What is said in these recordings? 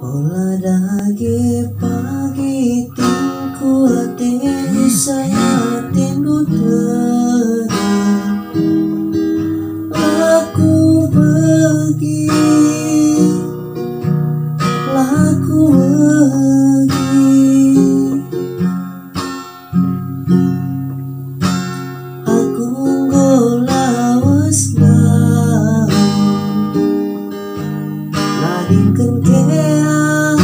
Olah dage pagi tingku hati saya tindu terus aku pergi aku ngolawas ladingkeun kea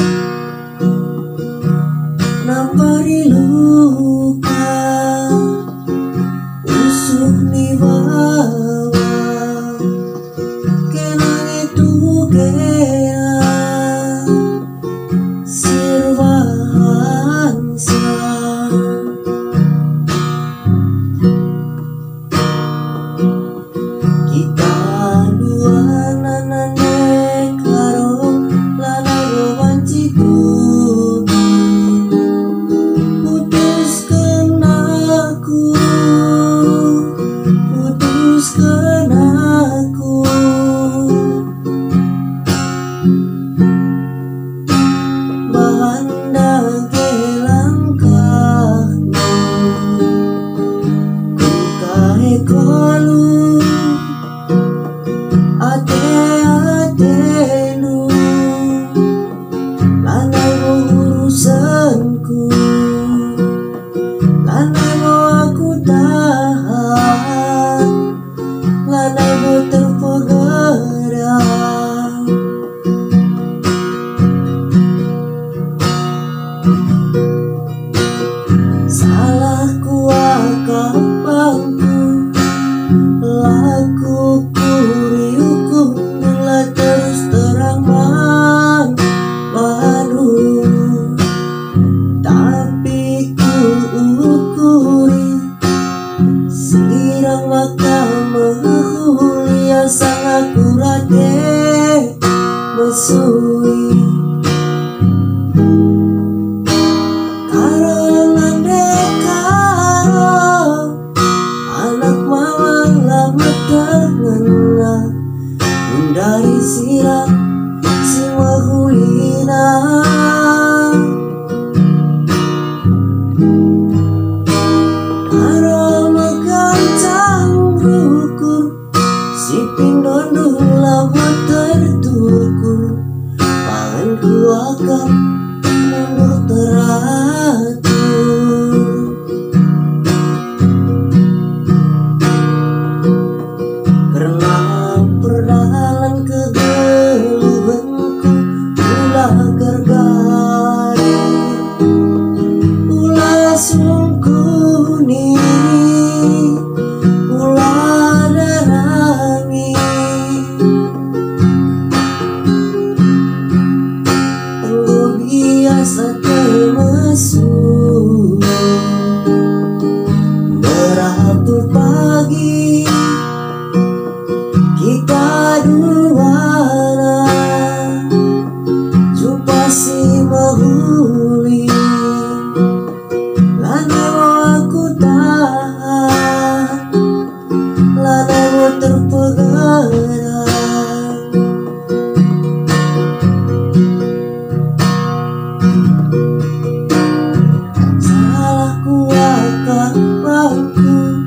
nampari luka usuk ni bawa kenang itu kea sirwahansa kita dua nanane karo lana gowanci putuskan aku bahanda langkahmu ku kahe kolu ate-atenu lanai mo urusanku lanai mo aku tahan lanai mo terpegadang salahku akapangku laku kuriuku mulai terus terang baru tapi ku ukuri sirang maka menghuli yang sangat akurat mesui dari siang si mahulina aroma kacang rukur si pindondo lama tertukur panganku akan mundur teratur perdalan kegeluhanku ulah gargari ulah sungkuni ulah darami engkau biasa termasuk beratur pagi kita duana jumpa si mahuli lanai mo aku tahan lanai mo terpegadang salahku akapangku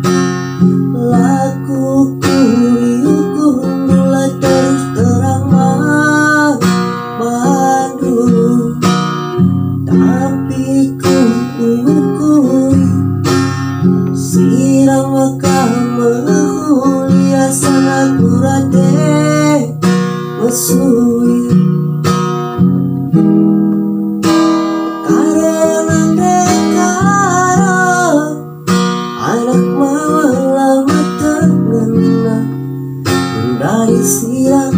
laku kuriuku mulai terus terang baru tapi ku ukuri sirang maka menghuli asan akurat mesui karena dekara anak mama lama terngena dari siang